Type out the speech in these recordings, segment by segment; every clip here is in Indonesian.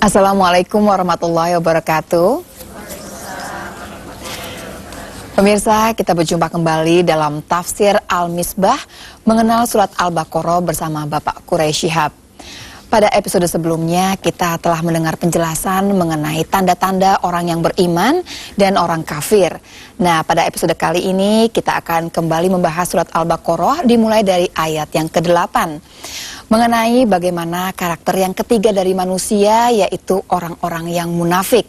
Assalamualaikum warahmatullahi wabarakatuh. Pemirsa, kita berjumpa kembali dalam Tafsir Al-Misbah mengenal surat Al-Baqarah bersama Bapak Quraisy Shihab. Pada episode sebelumnya kita telah mendengar penjelasan mengenai tanda-tanda orang yang beriman dan orang kafir. Nah, pada episode kali ini kita akan kembali membahas surat Al-Baqarah dimulai dari ayat yang ke-8. Mengenai bagaimana karakter yang ketiga dari manusia, yaitu orang-orang yang munafik,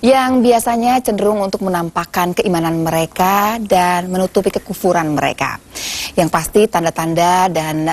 yang biasanya cenderung untuk menampakkan keimanan mereka dan menutupi kekufuran mereka. Yang pasti tanda-tanda dan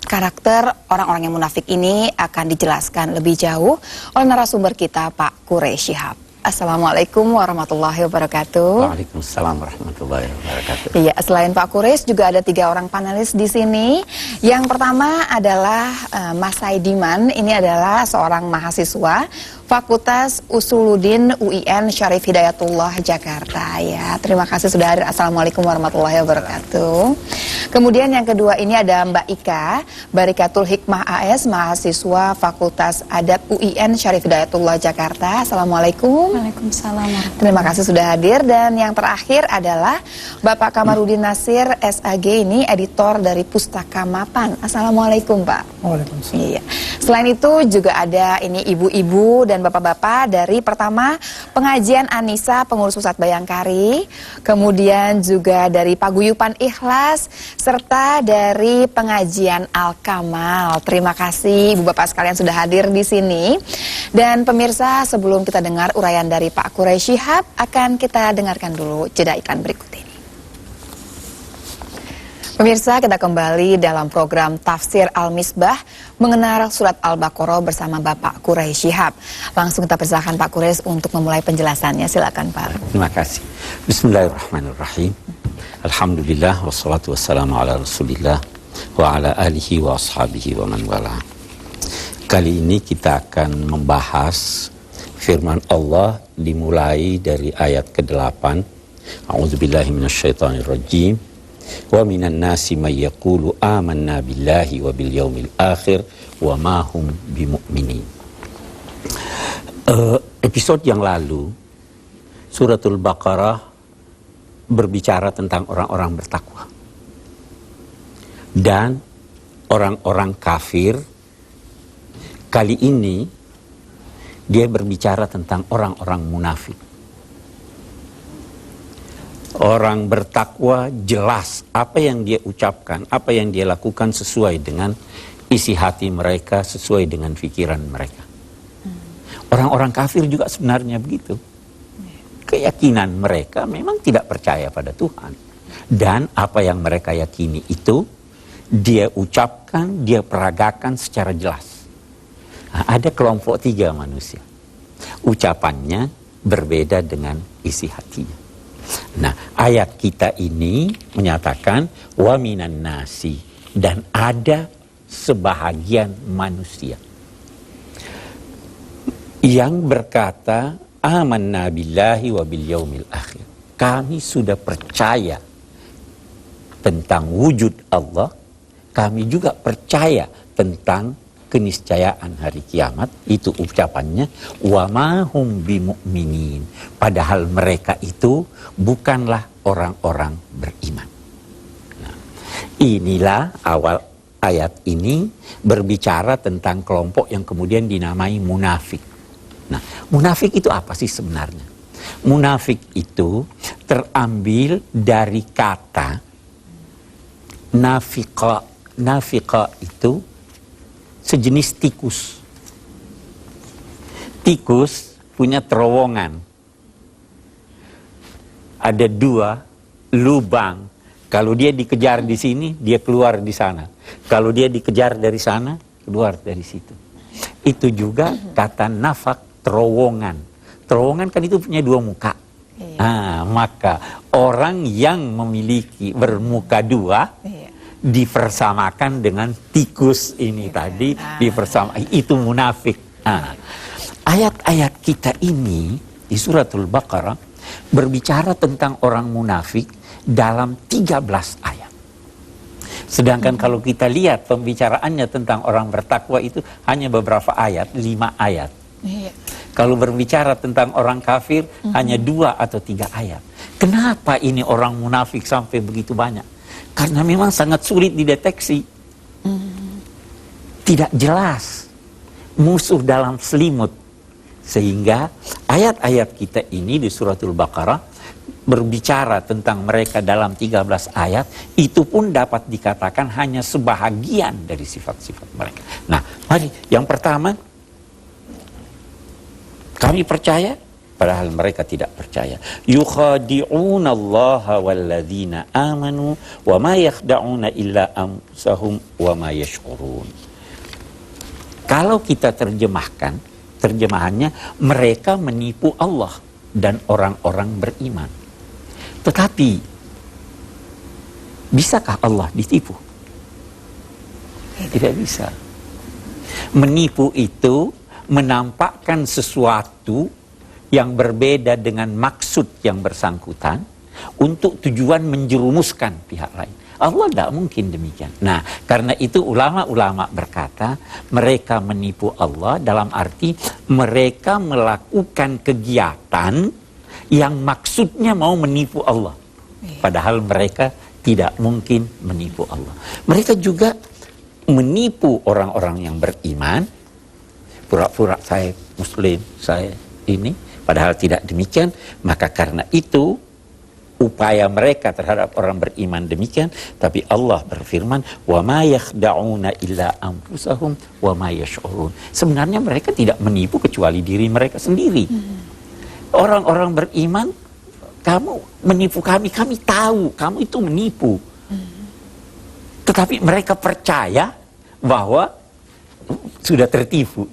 karakter orang-orang yang munafik ini akan dijelaskan lebih jauh oleh narasumber kita, Pak Quraisy Shihab. Assalamualaikum warahmatullahi wabarakatuh. Waalaikumsalam warahmatullahi wabarakatuh. Iya, selain Pak Quraisy juga ada 3 orang panelis di sini. Yang pertama adalah Mas Saidiman. Ini adalah seorang mahasiswa Fakultas Usuluddin UIN Syarif Hidayatullah Jakarta. Ya, terima kasih sudah hadir. Assalamualaikum warahmatullahi wabarakatuh. Kemudian yang kedua ini ada Mbak Ika Barikatul Hikmah AS, mahasiswa Fakultas Adab UIN Syarif Hidayatullah Jakarta. Assalamualaikum. Waalaikumsalam. Terima kasih sudah hadir. Dan yang terakhir adalah Bapak Kamarudin Nasir SAG, ini editor dari Pustaka Mapan. Assalamualaikum, Pak. Waalaikumsalam. Iya. Selain itu juga ada ini ibu-ibu dan bapak-bapak dari pertama pengajian Anissa pengurus pusat Bayangkari, kemudian juga dari Paguyuban Ikhlas, serta dari pengajian Al-Kamal. Terima kasih ibu bapak sekalian sudah hadir di sini. Dan pemirsa, sebelum kita dengar uraian dari Pak Quraisy Shihab, akan kita dengarkan dulu jeda iklan berikut ini. Pemirsa, kita kembali dalam program Tafsir Al-Misbah mengenal surat Al-Baqarah bersama Bapak Quraisy Shihab. Langsung kita persilakan Pak Quraisy untuk memulai penjelasannya. Silakan, Pak. Terima kasih. Bismillahirrahmanirrahim. Alhamdulillah wassalatu wassalamu ala Rasulillah wa ala alihi wa ashabihi wa man wala. Kali ini kita akan membahas firman Allah dimulai dari ayat ke-8. A'udzubillahi minasyaitonirrajim. Wa minan nasi may yaqulu amanna billahi wa bil yaumil akhir wa ma hum bimu'minin. Episode yang lalu suratul Baqarah berbicara tentang orang-orang bertakwa dan orang-orang kafir. Kali ini dia berbicara tentang orang-orang munafik. Orang bertakwa jelas apa yang dia ucapkan, apa yang dia lakukan sesuai dengan isi hati mereka, sesuai dengan pikiran mereka. Orang-orang kafir juga sebenarnya begitu. Keyakinan mereka memang tidak percaya pada Tuhan. Dan apa yang mereka yakini itu, dia ucapkan, dia peragakan secara jelas. Nah, ada kelompok 3 manusia. Ucapannya berbeda dengan isi hatinya. Nah, ayat kita ini menyatakan wa minan nasi, dan ada sebahagian manusia yang berkata amanna billahi wa bil yaumil akhir. Kami sudah percaya tentang wujud Allah, kami juga percaya tentang keniscayaan hari kiamat. Itu ucapannya wa ma hum bimu'minin, padahal mereka itu bukanlah orang-orang beriman. Nah, inilah awal ayat ini berbicara tentang kelompok yang kemudian dinamai munafik. Nah, munafik itu apa sih sebenarnya? Munafik itu terambil dari kata nafiqa. Nafiqa itu sejenis tikus. Tikus punya terowongan. Ada 2 lubang. Kalau dia dikejar di sini, dia keluar di sana. Kalau dia dikejar dari sana, keluar dari situ. Itu juga kata nafak, terowongan. Terowongan kan itu punya 2 muka. Maka orang yang memiliki bermuka 2 dipersamakan dengan tikus ini tadi, itu munafik. Ayat-ayat kita ini di suratul Baqarah berbicara tentang orang munafik dalam 13 ayat. Sedangkan kalau kita lihat pembicaraannya tentang orang bertakwa itu hanya beberapa ayat, 5 ayat. Iya. Kalau berbicara tentang orang kafir, hanya 2 atau 3 ayat. Kenapa ini orang munafik sampai begitu banyak? Karena memang sangat sulit dideteksi. Tidak jelas. Musuh dalam selimut. Sehingga ayat-ayat kita ini di suratul Baqarah berbicara tentang mereka dalam 13 ayat, itu pun dapat dikatakan hanya sebahagian dari sifat-sifat mereka. Nah, mari yang pertama, kami percaya, padahal mereka tidak percaya. Yukhadi'una Allaha walladzina amanu wa ma yakhda'una illa anfusahum wa ma yash'urun. Kalau kita terjemahkan, terjemahannya mereka menipu Allah dan orang-orang beriman. Tetapi bisakah Allah ditipu? Tidak bisa. Menipu itu menampakkan sesuatu yang berbeda dengan maksud yang bersangkutan untuk tujuan menjerumuskan pihak lain. Allah tidak mungkin demikian. Nah, karena itu ulama-ulama berkata mereka menipu Allah dalam arti mereka melakukan kegiatan yang maksudnya mau menipu Allah. Padahal mereka tidak mungkin menipu Allah. Mereka juga menipu orang-orang yang beriman. Pura-pura saya muslim, saya ini. Padahal tidak demikian. Maka karena itu upaya mereka terhadap orang beriman demikian. Tapi Allah berfirman, wa ma yakhda'una illa anfusahum wa ma yash'urun. Sebenarnya mereka tidak menipu kecuali diri mereka sendiri. Orang-orang beriman, kamu menipu kami tahu kamu itu menipu. Tetapi mereka percaya bahwa sudah tertipu.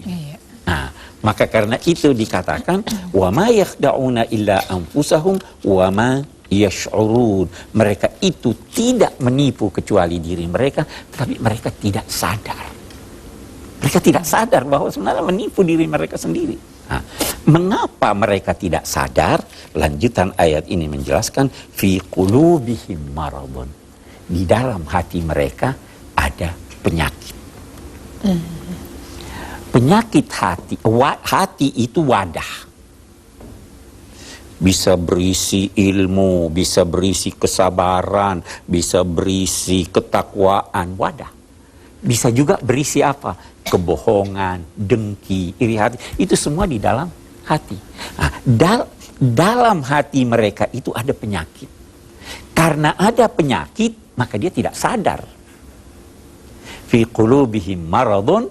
Nah, maka karena itu dikatakan wa ma yakhda'una illa anfusahum wa ma yash'urun. Mereka itu tidak menipu kecuali diri mereka, tetapi mereka tidak sadar. Mereka tidak sadar bahwa sebenarnya menipu diri mereka sendiri. Nah, mengapa mereka tidak sadar? Lanjutan ayat ini menjelaskan fi qulubihim maradun. Di dalam hati mereka ada penyakit. Penyakit hati, hati itu wadah. Bisa berisi ilmu, bisa berisi kesabaran, bisa berisi ketakwaan, wadah. Bisa juga berisi apa? Kebohongan, dengki, iri hati. Itu semua di dalam hati. Nah, dalam hati mereka itu ada penyakit. Karena ada penyakit, maka dia tidak sadar. Fi qulubihim maradun,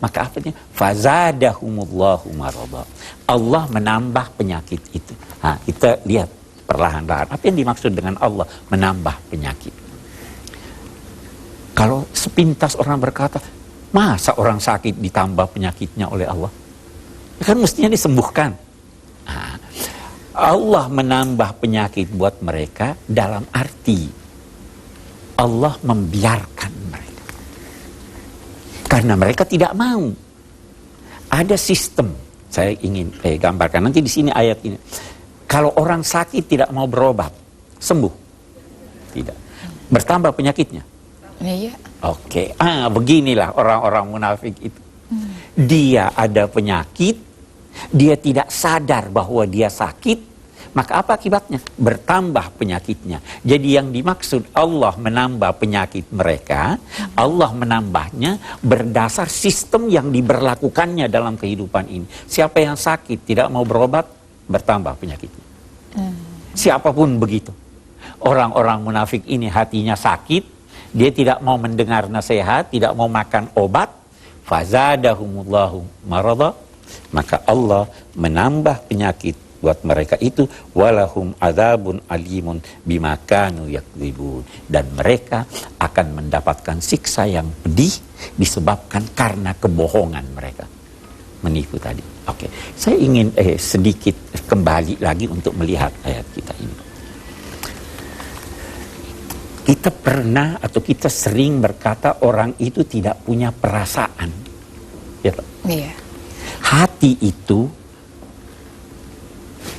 maka apa? Fazadahumullahu marada. Allah menambah penyakit itu. Nah, kita lihat perlahan-lahan. Apa yang dimaksud dengan Allah menambah penyakit? Kalau sepintas orang berkata, masa orang sakit ditambah penyakitnya oleh Allah? Kan mestinya disembuhkan. Nah, Allah menambah penyakit buat mereka dalam arti Allah membiarkan mereka. Karena mereka tidak mau. Ada sistem, saya ingin gambarkan nanti di sini ayat ini. Kalau orang sakit tidak mau berobat, sembuh? Tidak. Bertambah penyakitnya? Iya. Oke, beginilah orang-orang munafik itu. Dia ada penyakit, dia tidak sadar bahwa dia sakit, maka apa akibatnya? Bertambah penyakitnya. Jadi yang dimaksud Allah menambah penyakit mereka, Allah menambahnya berdasar sistem yang diberlakukannya dalam kehidupan ini. Siapa yang sakit tidak mau berobat, bertambah penyakitnya. Siapapun begitu. Orang-orang munafik ini hatinya sakit, dia tidak mau mendengar nasihat, tidak mau makan obat, fazadahumullahu marada, maka Allah menambah penyakit buat mereka itu, walahum adzabun alimun bima kanu yakdzibun, dan mereka akan mendapatkan siksa yang pedih disebabkan karena kebohongan mereka menipu tadi. Oke, saya ingin sedikit kembali lagi untuk melihat ayat kita ini. Kita pernah atau kita sering berkata orang itu tidak punya perasaan. Ya, Iya. hati itu,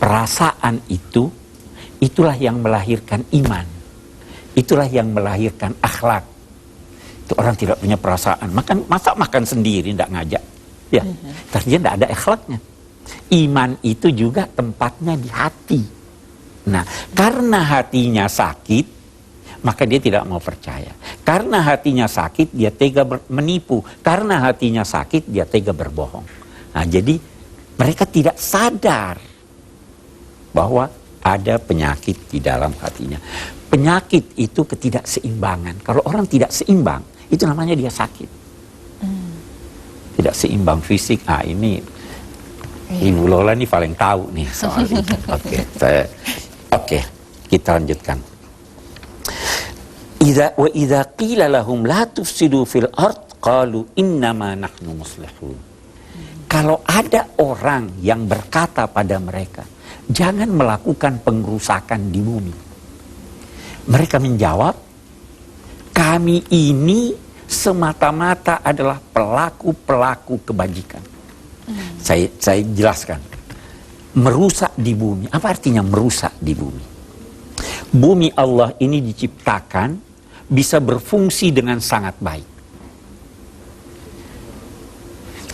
perasaan itu, itulah yang melahirkan iman. Itulah yang melahirkan akhlak. Itu orang tidak punya perasaan. Masa makan sendiri, tidak ngajak. Ya, tapi dia tidak ada akhlaknya. Iman itu juga tempatnya di hati. Nah, karena hatinya sakit, maka dia tidak mau percaya. Karena hatinya sakit, dia tega menipu. Karena hatinya sakit, dia tega berbohong. Nah, jadi mereka tidak sadar bahwa ada penyakit di dalam hatinya. Penyakit itu ketidakseimbangan. Kalau orang tidak seimbang, itu namanya dia sakit. Tidak seimbang fisik. Ah, ini Ibu Lola ini paling tahu nih soal ini. Oke, kita lanjutkan. Wa idza qila lahum la tufsidu fil ard qalu innama nahnu muslihun. Kalau ada orang yang berkata pada mereka, jangan melakukan pengrusakan di bumi, mereka menjawab, kami ini semata-mata adalah pelaku-pelaku kebajikan. Saya jelaskan. Merusak di bumi. Apa artinya merusak di bumi? Bumi Allah ini diciptakan bisa berfungsi dengan sangat baik.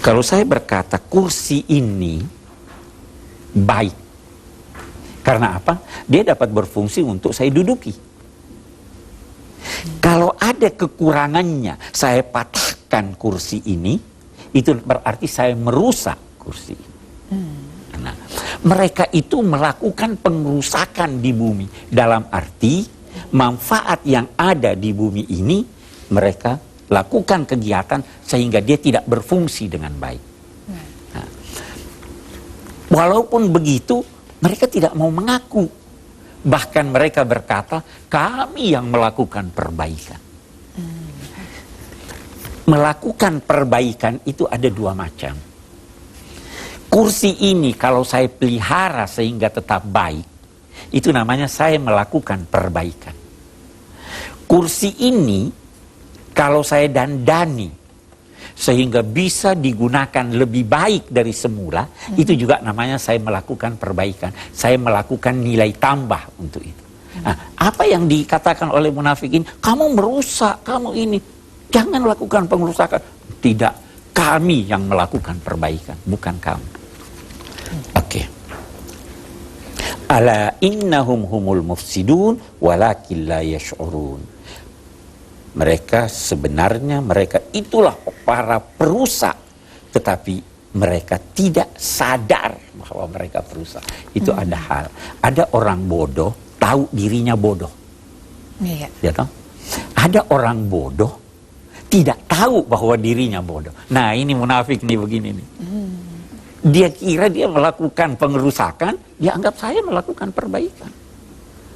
Kalau saya berkata kursi ini baik, karena apa? Dia dapat berfungsi untuk saya duduki. Kalau ada kekurangannya, saya patahkan kursi ini, itu berarti saya merusak kursi ini. Nah, mereka itu melakukan pengrusakan di bumi. Dalam arti, manfaat yang ada di bumi ini, mereka lakukan kegiatan sehingga dia tidak berfungsi dengan baik. Nah, walaupun begitu, mereka tidak mau mengaku. Bahkan mereka berkata, kami yang melakukan perbaikan. Melakukan perbaikan itu ada dua macam. Kursi ini kalau saya pelihara sehingga tetap baik, itu namanya saya melakukan perbaikan. Kursi ini kalau saya dandani sehingga bisa digunakan lebih baik dari semula, itu juga namanya saya melakukan perbaikan. Saya melakukan nilai tambah untuk itu. Nah, apa yang dikatakan oleh munafikin? Kamu merusak, kamu ini. Jangan lakukan pengerusakan. Tidak, kami yang melakukan perbaikan, bukan kamu. Oke. Ala innahum humul mufsidun walakin la yash'urun. Mereka sebenarnya mereka itulah para perusak, tetapi mereka tidak sadar bahwa mereka perusak. Itu ada hal. Ada orang bodoh tahu dirinya bodoh. Iya. Ya toh? Ada orang bodoh tidak tahu bahwa dirinya bodoh. Nah, ini munafik nih begini nih. Dia kira dia melakukan pengerusakan, dia anggap saya melakukan perbaikan.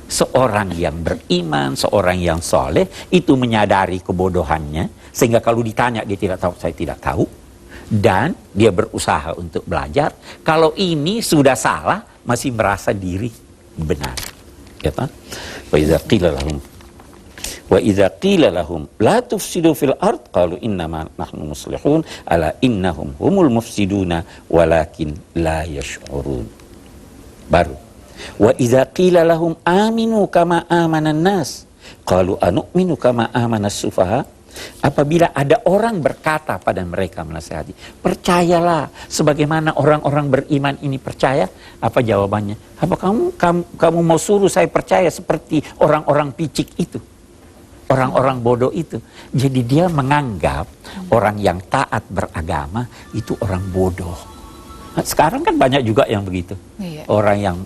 Seorang yang beriman, seorang yang soleh, itu menyadari kebodohannya, sehingga kalau ditanya dia tidak tahu, saya tidak tahu. Dan dia berusaha untuk belajar. Kalau ini sudah salah, masih merasa diri benar. Ya kan? Wa idza qila lahum la tufsidu fil ard qalu innama nahnu muslihun ala innahum humul mufsiduna walakin la yash'urun. Baru wa idza qila lahum aminu kama amanan nas qalu anu'minu kama amanas sufaha. Apabila ada orang berkata pada mereka menasihati, percayalah sebagaimana orang-orang beriman ini percaya. Apa jawabannya? Apa kamu mau suruh saya percaya seperti orang-orang picik itu? Orang-orang bodoh itu. Jadi dia menganggap orang yang taat beragama itu orang bodoh. Nah, sekarang kan banyak juga yang begitu. Iya. Orang yang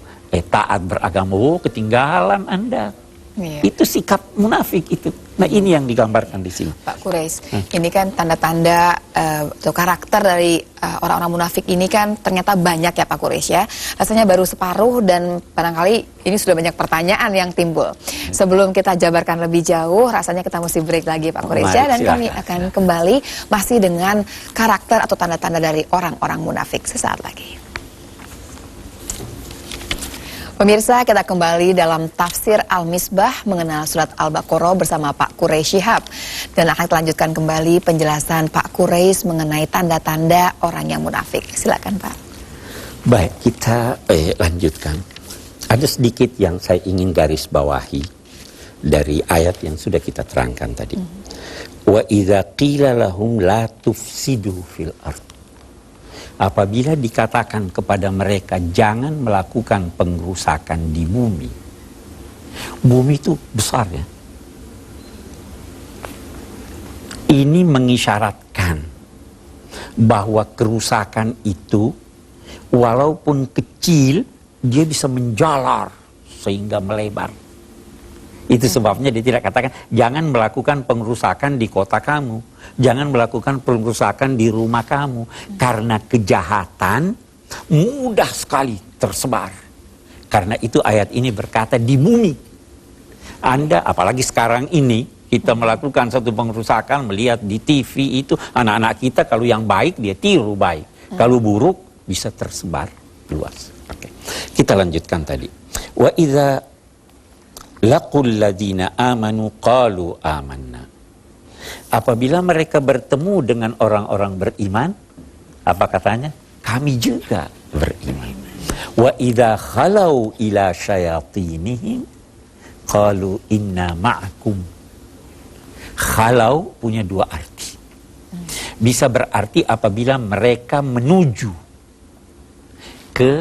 taat beragama, ketinggalan Anda. Iya. Itu sikap munafik itu. Nah, ini yang digambarkan di sini. Pak Quraisy, ini kan tanda-tanda atau karakter dari orang-orang munafik ini kan ternyata banyak ya Pak Quraisy ya. Rasanya baru separuh dan barangkali ini sudah banyak pertanyaan yang timbul. Sebelum kita jabarkan lebih jauh, rasanya kita mesti break lagi Pak Quraisy ya. Dan kami akan kembali masih dengan karakter atau tanda-tanda dari orang-orang munafik sesaat lagi. Pemirsa, kita kembali dalam tafsir Al-Misbah mengenal surat Al-Baqarah bersama Pak Quraisy Shihab. Dan akan kita lanjutkan kembali penjelasan Pak Quraisy mengenai tanda-tanda orang yang munafik. Silakan Pak. Baik, kita lanjutkan. Ada sedikit yang saya ingin garis bawahi dari ayat yang sudah kita terangkan tadi. Wa idza qila lahum la tufsidu fil ard. apabila dikatakan kepada mereka jangan melakukan pengrusakan di bumi. Bumi itu besar ya. Ini mengisyaratkan bahwa kerusakan itu walaupun kecil, dia bisa menjalar sehingga melebar. Itu sebabnya dia tidak katakan jangan melakukan pengrusakan di kota kamu, jangan melakukan pengrusakan di rumah kamu, karena kejahatan mudah sekali tersebar. Karena itu ayat ini berkata di bumi. Anda apalagi sekarang ini kita melakukan satu pengrusakan, melihat di TV itu anak-anak kita kalau yang baik dia tiru baik, kalau buruk bisa tersebar luas. Oke. Kita lanjutkan tadi. Wa idza laqul ladzina amanu qalu amanna. Apabila mereka bertemu dengan orang-orang beriman, apa katanya? Kami juga beriman. Wa idza khalau ila syayatinihim qalu inna ma'akum. Khalau punya dua arti. Bisa berarti apabila mereka menuju ke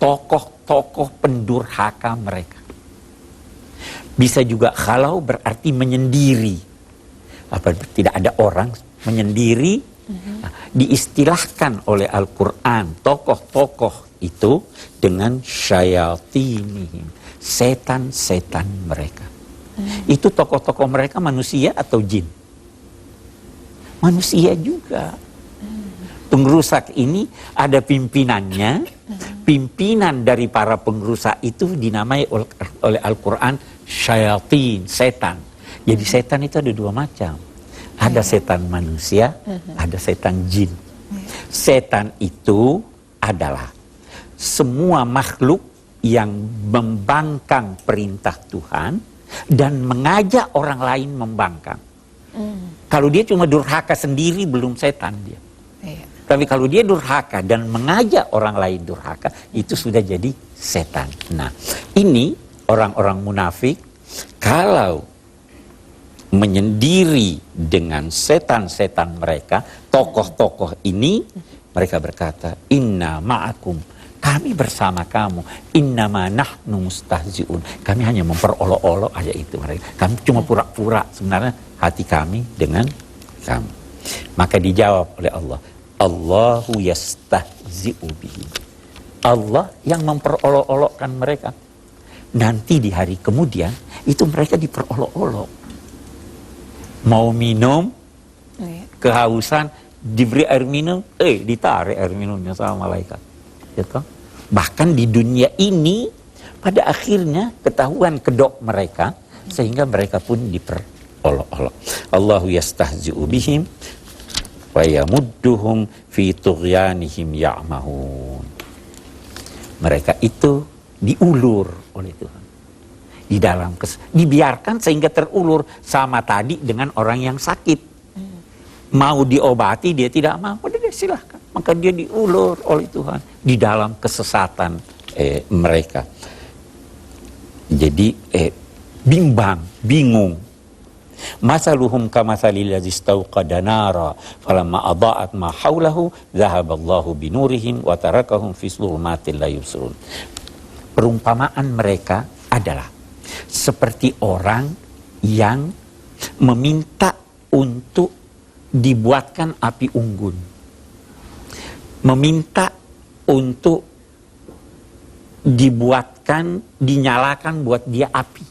tokoh-tokoh pendurhaka mereka. Bisa juga khalau berarti menyendiri. Apa tidak ada orang menyendiri? Diistilahkan oleh Al-Quran tokoh-tokoh itu dengan syayatinihim, setan-setan mereka. Itu tokoh-tokoh mereka manusia atau jin? Manusia juga. Pengrusak ini ada pimpinannya. Pimpinan dari para pengrusak itu dinamai oleh Al-Quran syayatin, setan. Jadi setan itu ada dua macam. Ada setan manusia, ada setan jin. Setan itu adalah semua makhluk yang membangkang perintah Tuhan dan mengajak orang lain membangkang. Kalau dia cuma durhaka sendiri belum setan dia. Tapi kalau dia durhaka dan mengajak orang lain durhaka, itu sudah jadi setan. Nah, ini orang-orang munafik kalau menyendiri dengan setan-setan mereka, tokoh-tokoh ini, mereka berkata, inna ma'akum. Kami bersama kamu. Innama nahnu mustahzi'un. Kami hanya memperolok-olok aja itu mereka. Kami cuma pura-pura. Sebenarnya hati kami dengan kamu. Maka dijawab oleh Allah. Allahu yastahzi'u bihi. Allah yang memperolok-olokkan mereka. Nanti di hari kemudian itu mereka diperolok-olok. Mau minum, kehausan, diberi air minum, ditarik air minumnya sama malaikat. Gitu. Bahkan di dunia ini pada akhirnya ketahuan kedok mereka sehingga mereka pun diperolok-olok. Allahu yastahzi'u bihim wa yamudduhum fi tughyanihim ya'mahun. Mereka itu diulur oleh Tuhan. Di dalam dibiarkan sehingga terulur sama tadi dengan orang yang sakit. Mau diobati dia tidak mau, udah silahkan. Maka dia diulur oleh Tuhan di dalam kesesatan mereka. Jadi bimbang, bingung. Masaluhum kamatsalil ladzi istauqada nara falamma adaa'at ma haulahu dhahaballahu binurihim wa tarakahum fi dhulumatin la yubsirun. Perumpamaan mereka adalah seperti orang yang meminta untuk dibuatkan api unggun. Meminta untuk dinyalakan buat dia api.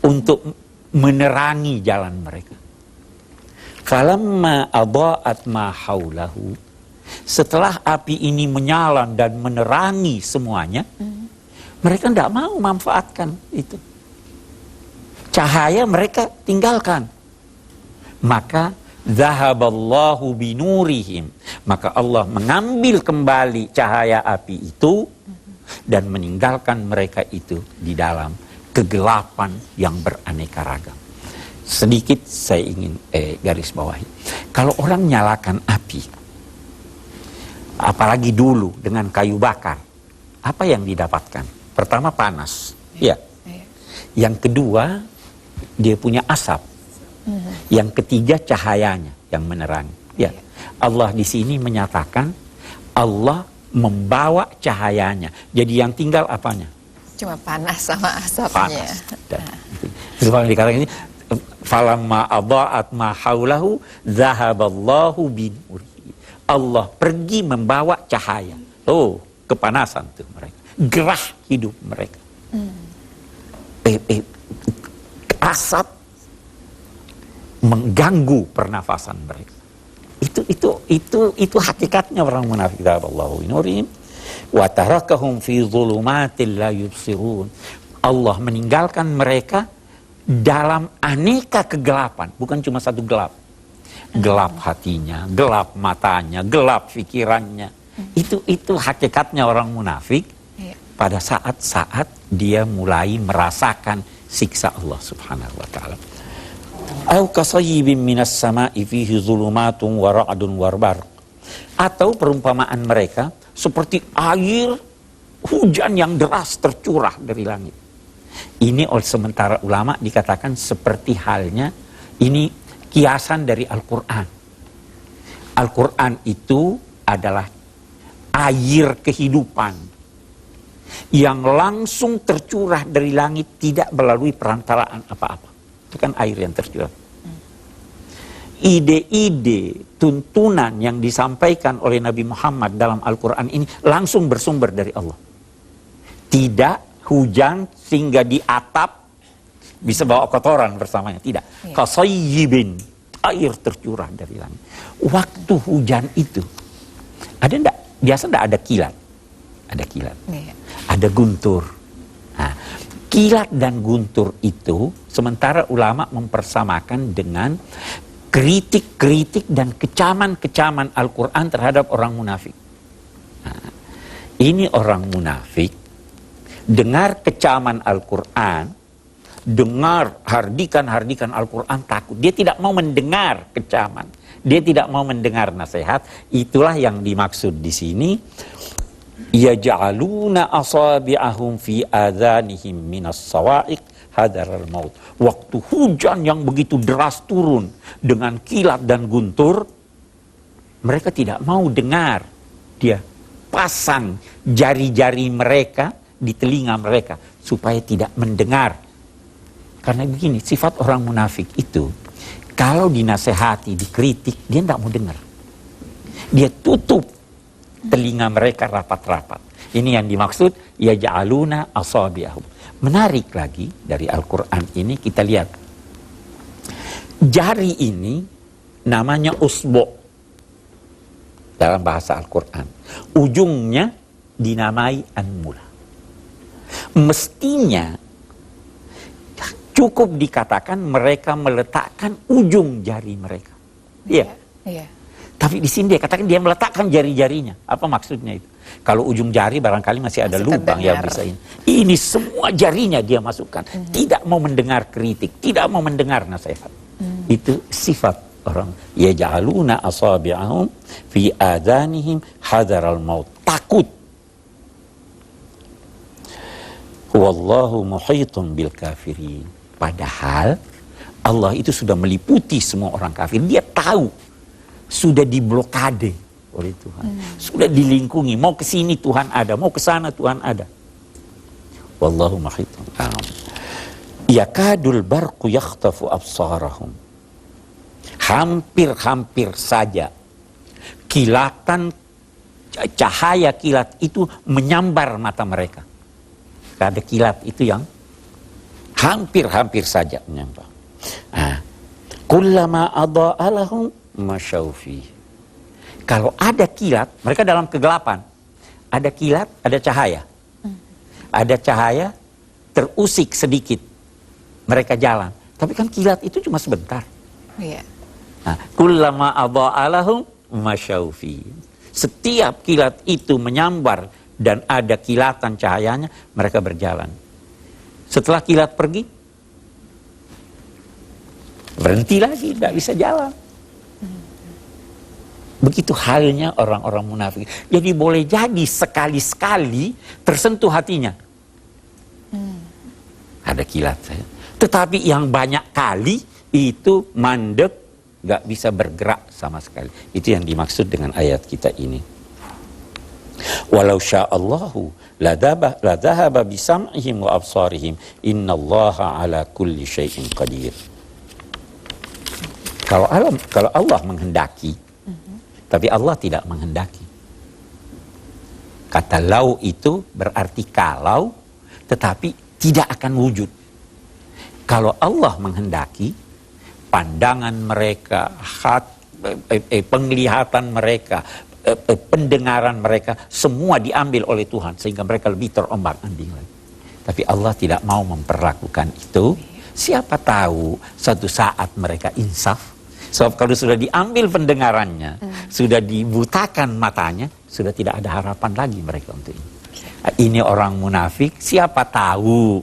Untuk menerangi jalan mereka. Falamma adha'at ma haulahu. Setelah api ini menyala dan menerangi semuanya, mereka tidak mau memanfaatkan itu. Cahaya mereka tinggalkan. Maka zahaballahu binurihim. Maka Allah mengambil kembali cahaya api itu dan meninggalkan mereka itu di dalam kegelapan yang beraneka ragam. Sedikit saya ingin garis bawahi. Kalau orang nyalakan api, apalagi dulu dengan kayu bakar, apa yang didapatkan? Pertama panas, ya. Yang kedua dia punya asap. Yang ketiga cahayanya yang menerangi. Ya. Allah di sini menyatakan Allah membawa cahayanya. Jadi yang tinggal apanya? Cuma panas sama asapnya. Panas. Sebab dikatakan ini, falamma adha'at ma haulahu dzahaballahu binurihi. Allah pergi membawa cahaya. Oh, kepanasan tuh mereka. Gerah hidup mereka. Asap mengganggu pernafasan mereka. Itu hakikatnya orang munafik. Allahu binurihim wa tarakahum fi dhulumatil la yubsirun. Allah meninggalkan mereka dalam aneka kegelapan, bukan cuma satu gelap. Gelap hatinya, gelap matanya, gelap pikirannya. Itu hakikatnya orang munafik pada saat-saat dia mulai merasakan siksa Allah Subhanahu wa taala. Au kasayyibin minas sama'i fihi dhulumatun wa ra'dun wa barq. Atau perumpamaan mereka seperti air hujan yang deras tercurah dari langit. Ini oleh sementara ulama dikatakan seperti halnya ini kiasan dari Al-Quran. Al-Quran itu adalah air kehidupan yang langsung tercurah dari langit tidak melalui perantaraan apa-apa. Itu kan air yang tercurah. Ide-ide, tuntunan yang disampaikan oleh Nabi Muhammad dalam Al-Quran ini langsung bersumber dari Allah. Tidak hujan sehingga di atap bisa bawa kotoran bersamanya. Tidak. Kasayyibin, air tercurah dari langit. Waktu hujan itu, ada enggak? Biasa enggak ada kilat. Ada kilat. Ada guntur. Nah, kilat dan guntur itu sementara ulama mempersamakan dengan kritik-kritik dan kecaman-kecaman Al-Quran terhadap orang munafik. Nah, ini orang munafik dengar kecaman Al-Quran, dengar hardikan-hardikan Al-Quran, takut. Dia tidak mau mendengar kecaman. Dia tidak mau mendengar nasihat. Itulah yang dimaksud di sini. Yaj'aluna asabi'ahum fi adhanihim minas sawa'iq hadaral maut. Waktu hujan yang begitu deras turun dengan kilat dan guntur, mereka tidak mau dengar. Dia pasang jari-jari mereka di telinga mereka supaya tidak mendengar. Karena begini, sifat orang munafik itu kalau dinasehati, dikritik, dia tidak mau dengar. Dia tutup telinga mereka rapat-rapat. Ini yang dimaksud yaj'aluna asabi'ahum. Menarik lagi dari Al-Quran ini kita lihat. Jari ini namanya usbu' dalam bahasa Al-Quran. Ujungnya dinamai anmula. Mestinya cukup dikatakan mereka meletakkan ujung jari mereka. Iya. Tapi di sini dia katakan dia meletakkan jari-jarinya. Apa maksudnya itu? Kalau ujung jari barangkali masih ada lubang yang bisa ini. Ini semua jarinya dia masukkan. Tidak mau mendengar kritik, tidak mau mendengar nasihat. Itu sifat orang. Yaj'aluna asabi'ahum fi adhanihim hadaral maut. Takut. Wallahu muhitun bil kafirin. Padahal Allah itu sudah meliputi semua orang kafir. Dia tahu sudah diblokade oleh Tuhan. Sudah dilingkungi. Mau ke sini Tuhan ada, mau ke sana Tuhan ada. Wallahu muhitun. Yakadul barqu yakhtafu absarahum. Hampir-hampir saja kilatan cahaya kilat itu menyambar mata mereka. Ada kilat itu yang hampir-hampir saja menyambar. Kullama adha'a lahum masyaufi. Kalau ada kilat, mereka dalam kegelapan. Ada kilat, ada cahaya. Ada cahaya, terusik sedikit. Mereka jalan. Tapi kan kilat itu cuma sebentar. Kullama adha'a lahum masyaufi. Setiap kilat itu menyambar dan ada kilatan cahayanya, mereka berjalan. Setelah kilat pergi, berhenti lagi, tidak bisa jalan. Begitu halnya orang-orang munafik. Jadi boleh jadi sekali-sekali tersentuh hatinya. Ada kilat. Tetapi yang banyak kali itu mandek, nggak bisa bergerak sama sekali. Itu yang dimaksud dengan ayat kita ini. Walau sya'allahu ladhahaba bisam'ihim wa absarihim innallaha ala kulli syai'in qadir. Kalau Allah menghendaki, tapi Allah tidak menghendaki. Kata lau itu berarti kalau, tetapi tidak akan wujud. Kalau Allah menghendaki, pandangan mereka, penglihatan mereka, pendengaran mereka, semua diambil oleh Tuhan sehingga mereka lebih terombang-ambing lagi. Tapi Allah tidak mau memperlakukan itu. Siapa tahu suatu saat mereka insaf. Sebab kalau sudah diambil pendengarannya, sudah dibutakan matanya, sudah tidak ada harapan lagi mereka untuk ini. Ini orang munafik, siapa tahu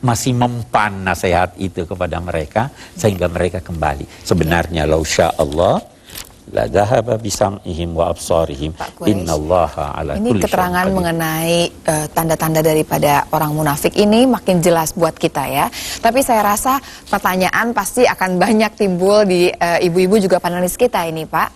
masih mempan nasihat itu kepada mereka sehingga mereka kembali. Sebenarnya lau sya'allah la dhahaba bisam'ihim wa absarihim innallaha ala kulli syai'in qadir. Ini keterangan mengenai tanda-tanda daripada orang munafik ini makin jelas buat kita ya. Tapi saya rasa pertanyaan pasti akan banyak timbul di ibu-ibu juga panelis kita ini Pak.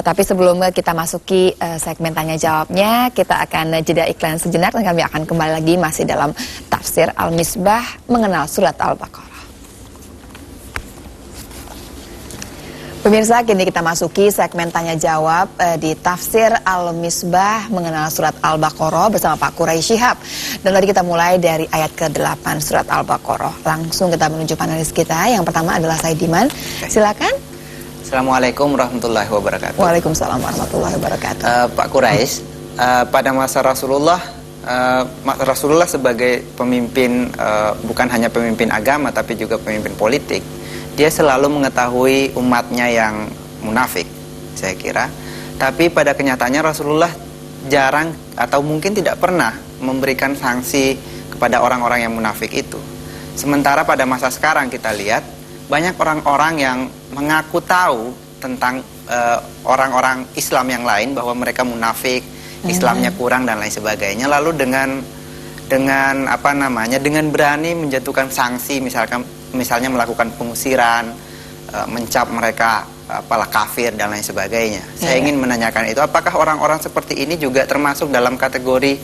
Tapi sebelum kita masuki segmen tanya jawabnya, kita akan jeda iklan sejenak dan kami akan kembali lagi masih dalam Tafsir Al-Misbah mengenal surat Al-Baqarah. Pemirsa, kini kita masuki segmen tanya jawab di Tafsir Al-Misbah mengenal surat Al-Baqarah bersama Pak Quraish Shihab. Dan tadi kita mulai dari ayat ke-8 surat Al-Baqarah. Langsung kita menuju panelis kita. Yang pertama adalah Saidiman. Silakan. Assalamualaikum warahmatullahi wabarakatuh. Waalaikumsalam warahmatullahi wabarakatuh. Pak Quraish, pada masa Rasulullah, Rasulullah sebagai pemimpin, bukan hanya pemimpin agama tapi juga pemimpin politik, dia selalu mengetahui umatnya yang munafik, saya kira. Tapi pada kenyataannya Rasulullah jarang atau mungkin tidak pernah memberikan sanksi kepada orang-orang yang munafik itu. Sementara pada masa sekarang kita lihat banyak orang-orang yang mengaku tahu tentang orang-orang Islam yang lain bahwa mereka munafik, Islamnya kurang dan lain sebagainya. Lalu dengan berani menjatuhkan sanksi, misalnya melakukan pengusiran, mencap mereka kafir dan lain sebagainya. Saya ingin menanyakan itu, apakah orang-orang seperti ini juga termasuk dalam kategori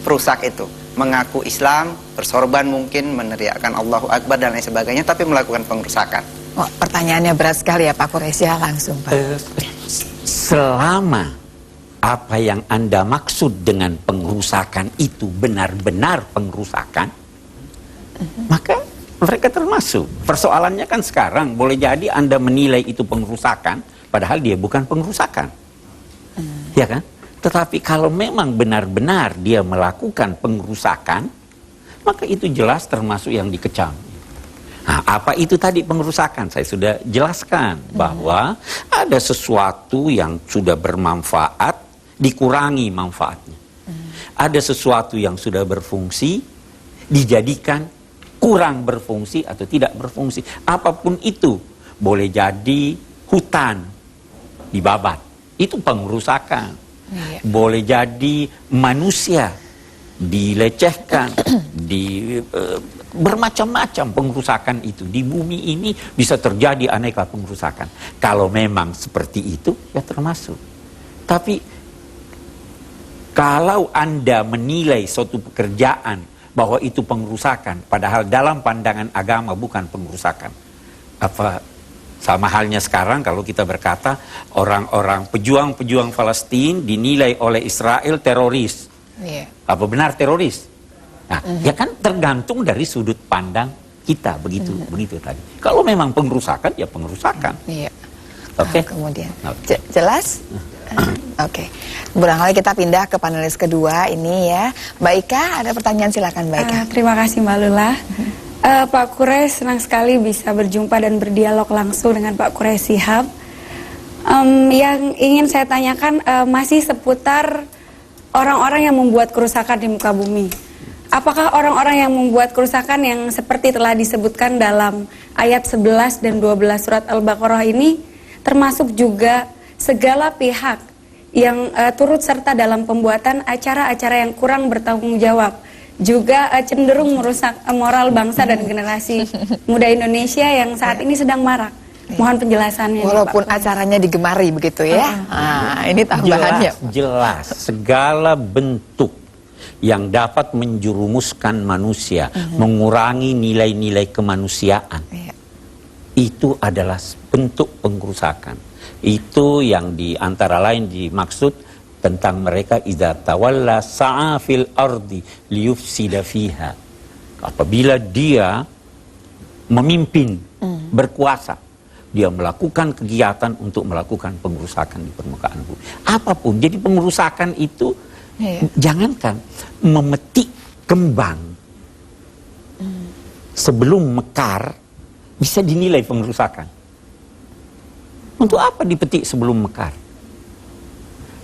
perusak itu? Mengaku Islam, bersorban mungkin, meneriakkan Allahu Akbar dan lain sebagainya, tapi melakukan pengerusakan. Oh, pertanyaannya berat sekali ya Pak Quraish, langsung Pak. Selama apa yang Anda maksud dengan pengerusakan itu benar-benar pengerusakan, maka mereka termasuk. Persoalannya kan sekarang, boleh jadi Anda menilai itu pengerusakan, padahal dia bukan pengerusakan. Ya kan? Tetapi kalau memang benar-benar dia melakukan pengerusakan, maka itu jelas termasuk yang dikecam. Nah, apa itu tadi pengerusakan? Saya sudah jelaskan bahwa ada sesuatu yang sudah bermanfaat, dikurangi manfaatnya. Ada sesuatu yang sudah berfungsi, dijadikan kurang berfungsi atau tidak berfungsi. Apapun itu, boleh jadi hutan dibabat, itu pengerusakan. Boleh jadi manusia dilecehkan, bermacam-macam pengerusakan itu. Di bumi ini bisa terjadi aneka pengerusakan. Kalau memang seperti itu, ya termasuk. Tapi kalau Anda menilai suatu pekerjaan bahwa itu pengerusakan, padahal dalam pandangan agama bukan pengerusakan, apa sama halnya sekarang kalau kita berkata orang-orang pejuang-pejuang Palestina dinilai oleh Israel teroris. Apa benar teroris? Nah, ya kan tergantung dari sudut pandang kita, begitu tadi. Kalau memang pengerusakan, ya pengerusakan. Oke. Kemudian jelas? Oke. Barangkali kita pindah ke panelis kedua ini ya. Mbak Ika, ada pertanyaan, silakan Mbak Ika. Terima kasih Mbak Lula. Pak Quraish, senang sekali bisa berjumpa dan berdialog langsung dengan Pak Quraish Shihab. Yang ingin saya tanyakan masih seputar orang-orang yang membuat kerusakan di muka bumi. Apakah orang-orang yang membuat kerusakan yang seperti telah disebutkan dalam ayat 11 dan 12 surat Al-Baqarah ini termasuk juga segala pihak yang turut serta dalam pembuatan acara-acara yang kurang bertanggung jawab, juga cenderung merusak moral bangsa dan generasi muda Indonesia yang saat ini sedang marak. Mohon penjelasannya. Walaupun Pak Quraisy. acaranya digemari begitu ya. Nah, ini tambahannya. Jelas, segala bentuk yang dapat menjerumuskan manusia, mengurangi nilai-nilai kemanusiaan, Iya. itu adalah bentuk pengrusakan. Itu yang di antara lain dimaksud tentang mereka idza tawalla sa'a fil ardi liyufsida fiha. Apabila dia memimpin, berkuasa, dia melakukan kegiatan untuk melakukan pengrusakan di permukaan bumi. Apapun, jadi pengrusakan itu jangankan memetik kembang sebelum mekar bisa dinilai pengrusakan. Untuk apa dipetik sebelum mekar?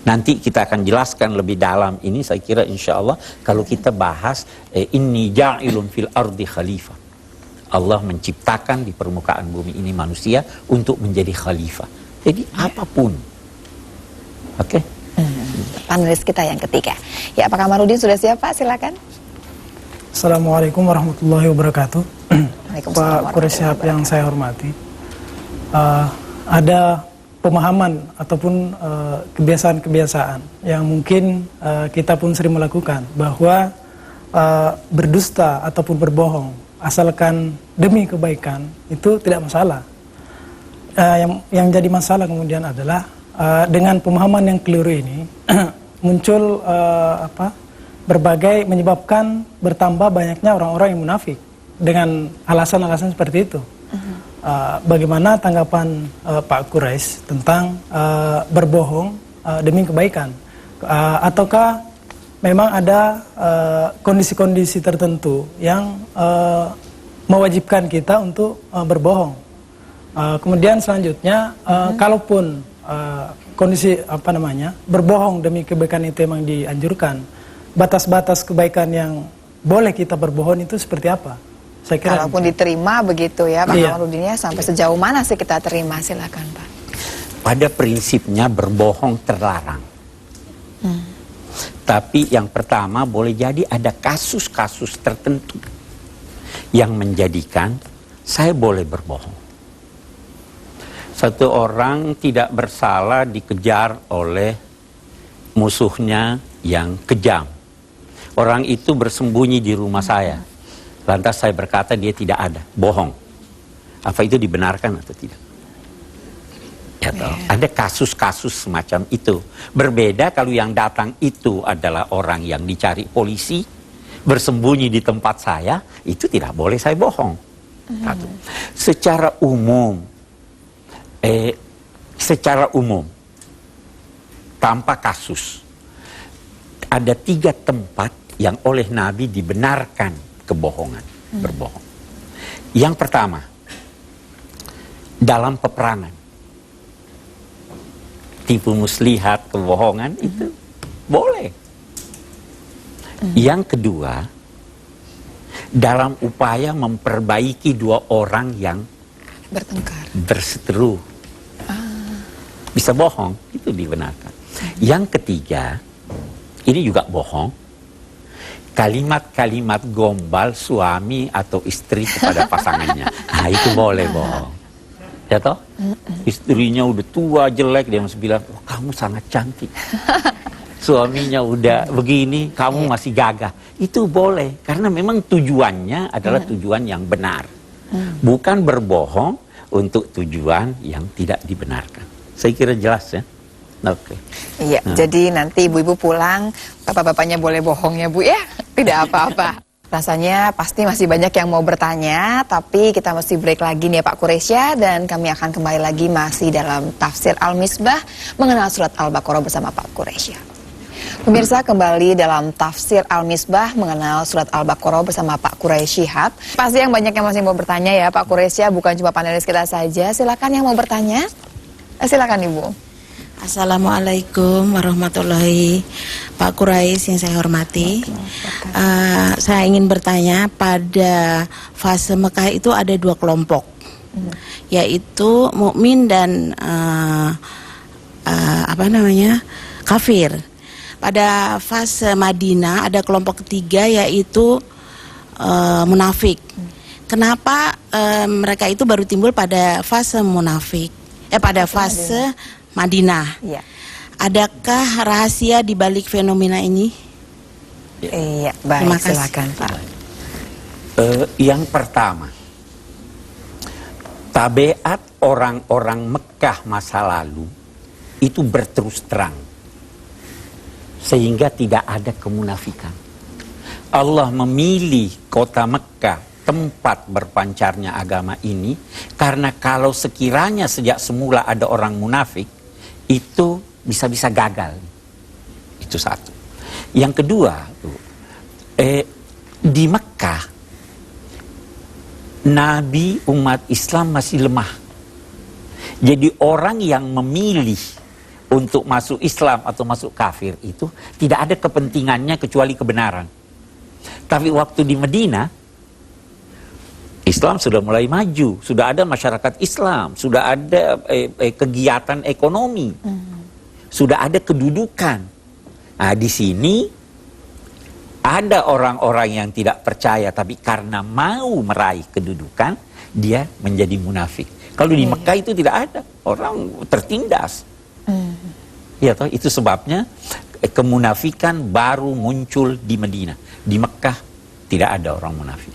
Nanti kita akan jelaskan lebih dalam ini, saya kira insya Allah kalau kita bahas inni ja'ilun fil ardi khalifah. Allah menciptakan di permukaan bumi ini manusia untuk menjadi khalifah. Jadi apapun. Oke? Panelis kita yang ketiga. Ya, Pak Kamarudin sudah siap Pak? Silakan. Assalamualaikum warahmatullahi wabarakatuh. Waalaikumsalam Pak Quraisy Shihab yang saya hormati. Ada pemahaman ataupun kebiasaan-kebiasaan yang mungkin kita pun sering melakukan, bahwa berdusta ataupun berbohong asalkan demi kebaikan itu tidak masalah. Yang jadi masalah kemudian adalah dengan pemahaman yang keliru ini muncul berbagai menyebabkan bertambah banyaknya orang-orang yang munafik dengan alasan-alasan seperti itu. Bagaimana tanggapan Pak Quraisy tentang berbohong demi kebaikan? Ataukah memang ada kondisi-kondisi tertentu yang mewajibkan kita untuk berbohong? Kemudian selanjutnya, kalaupun kondisi berbohong demi kebaikan itu memang dianjurkan, batas-batas kebaikan yang boleh kita berbohong itu seperti apa? Saya kira kalaupun diterima begitu ya Pak Iya. Kamarudin ya, sampai sejauh mana sih kita terima? Silakan Pak. Pada prinsipnya berbohong terlarang. Tapi yang pertama boleh jadi ada kasus-kasus tertentu yang menjadikan saya boleh berbohong. Satu orang tidak bersalah dikejar oleh musuhnya yang kejam. Orang itu bersembunyi di rumah saya. Lantas saya berkata dia tidak ada, bohong. Apa itu dibenarkan atau tidak? Ya, ada kasus-kasus semacam itu. Berbeda kalau yang datang itu adalah orang yang dicari polisi, bersembunyi di tempat saya, itu tidak boleh saya bohong. Satu. Secara umum, tanpa kasus, ada 3 tempat yang oleh Nabi dibenarkan kebohongan, berbohong. Yang pertama, dalam peperangan. Tipu muslihat, kebohongan itu boleh. Yang kedua, dalam upaya memperbaiki 2 orang yang Bertengkar. berseteru. Bisa bohong, itu dibenarkan. Yang ketiga, ini juga bohong. Kalimat-kalimat gombal suami atau istri kepada pasangannya. Nah, itu boleh bohong. Ya toh? Istrinya udah tua, jelek, dia masih bilang, oh, kamu sangat cantik. Suaminya udah begini, kamu masih gagah. Itu boleh, karena memang tujuannya adalah tujuan yang benar. Bukan berbohong untuk tujuan yang tidak dibenarkan. Saya kira jelas ya. Oke. Iya, jadi nanti ibu-ibu pulang, bapak-bapaknya boleh bohong ya Bu ya, tidak apa-apa. Rasanya pasti masih banyak yang mau bertanya, tapi kita mesti break lagi nih ya Pak Quraisy, dan kami akan kembali lagi masih dalam Tafsir Al-Misbah mengenal surat Al-Baqarah bersama Pak Quraisy. Pemirsa, kembali dalam Tafsir Al-Misbah mengenal surat Al-Baqarah bersama Pak Quraisy Shihab. Pasti yang banyak yang masih mau bertanya ya Pak Quraisy, bukan cuma panelis kita saja. Silakan yang mau bertanya. Silakan Ibu. Assalamualaikum warahmatullahi Pak Quraisy yang saya hormati. Saya ingin bertanya, pada fase Mekah itu ada 2 kelompok, yaitu mukmin dan kafir. Pada fase Madinah ada kelompok ketiga, yaitu munafik. kenapa mereka itu baru timbul pada fase munafik, pada fase Madinah. Iya. Adakah rahasia di balik fenomena ini? Iya, Terima baik, kasih. silakan Pak. Yang pertama, tabiat orang-orang Mekah masa lalu itu berterus terang, sehingga tidak ada kemunafikan. Allah memilih kota Mekah, tempat berpancarnya agama ini, karena kalau sekiranya sejak semula ada orang munafik, itu bisa-bisa gagal. Itu satu. Yang kedua, di Mekah, Nabi umat Islam masih lemah. Jadi orang yang memilih untuk masuk Islam atau masuk kafir itu tidak ada kepentingannya kecuali kebenaran. Tapi waktu di Madinah, Islam sudah mulai maju, sudah ada masyarakat Islam, sudah ada kegiatan ekonomi, sudah ada kedudukan. Nah, di sini ada orang-orang yang tidak percaya, tapi karena mau meraih kedudukan, dia menjadi munafik. Kalau di Mekah itu tidak ada, orang tertindas. Ya, toh, itu sebabnya kemunafikan baru muncul di Madinah. Di Mekah tidak ada orang munafik.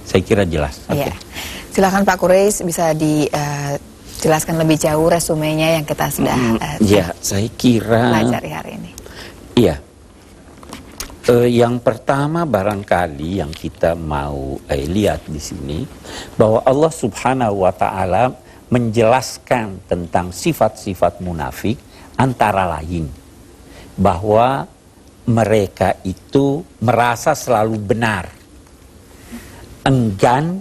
Saya kira jelas. Iya. Silakan Pak Quraisy bisa dijelaskan lebih jauh resumenya yang kita sudah Ya, saya kira. pelajari hari ini. Iya. Yang pertama barangkali yang kita mau lihat di sini, bahwa Allah Subhanahu wa Ta'ala menjelaskan tentang sifat-sifat munafik, antara lain bahwa mereka itu merasa selalu benar, enggan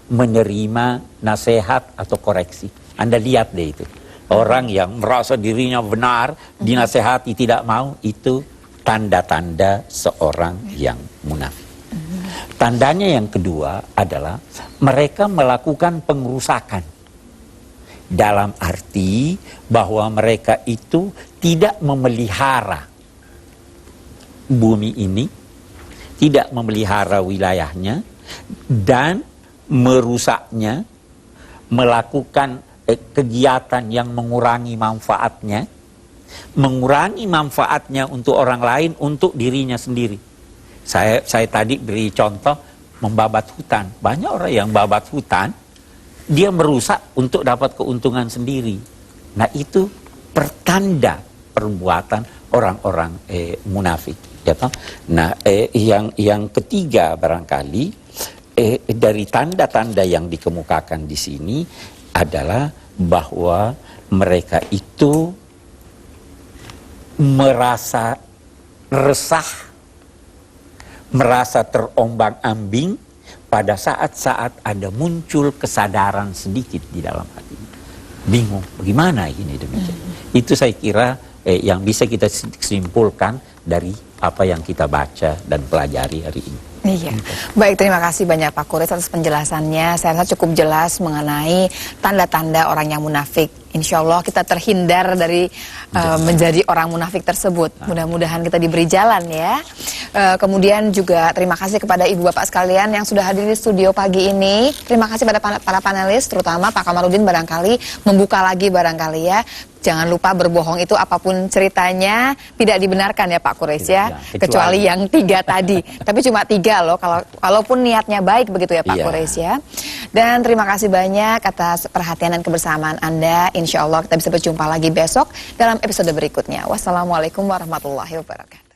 menerima nasihat atau koreksi. Anda lihat deh itu, orang yang merasa dirinya benar, dinasehati tidak mau, itu tanda-tanda seorang yang munafik. Tandanya yang kedua adalah mereka melakukan pengerusakan. Dalam arti bahwa mereka itu tidak memelihara bumi ini, tidak memelihara wilayahnya, dan merusaknya, melakukan kegiatan yang mengurangi manfaatnya, untuk orang lain, untuk dirinya sendiri. Saya tadi beri contoh membabat hutan. Banyak orang yang babat hutan, dia merusak untuk dapat keuntungan sendiri. Nah, itu pertanda perbuatan orang-orang munafik. Ya, toh? Nah, yang ketiga barangkali dari tanda-tanda yang dikemukakan di sini adalah bahwa mereka itu merasa resah, merasa terombang-ambing pada saat-saat ada muncul kesadaran sedikit di dalam hati. Bingung, bagaimana ini demikian? Itu saya kira yang bisa kita simpulkan dari apa yang kita baca dan pelajari hari ini. Iya, baik, terima kasih banyak Pak Quraisy atas penjelasannya. Saya rasa cukup jelas mengenai tanda-tanda orang yang munafik. Insya Allah kita terhindar dari menjadi orang munafik tersebut. Mudah-mudahan kita diberi jalan ya. Kemudian juga terima kasih kepada ibu bapak sekalian yang sudah hadir di studio pagi ini. Terima kasih pada para panelis, terutama Pak Kamarudin barangkali membuka lagi barangkali ya. Jangan lupa berbohong itu apapun ceritanya tidak dibenarkan ya Pak Quraisy ya. Kecuali yang 3 tadi. Tapi cuma 3 loh, kalaupun niatnya baik begitu ya Pak Quraisy ya. Dan terima kasih banyak atas perhatian dan kebersamaan Anda. Insya Allah kita bisa berjumpa lagi besok dalam episode berikutnya. Wassalamualaikum warahmatullahi wabarakatuh.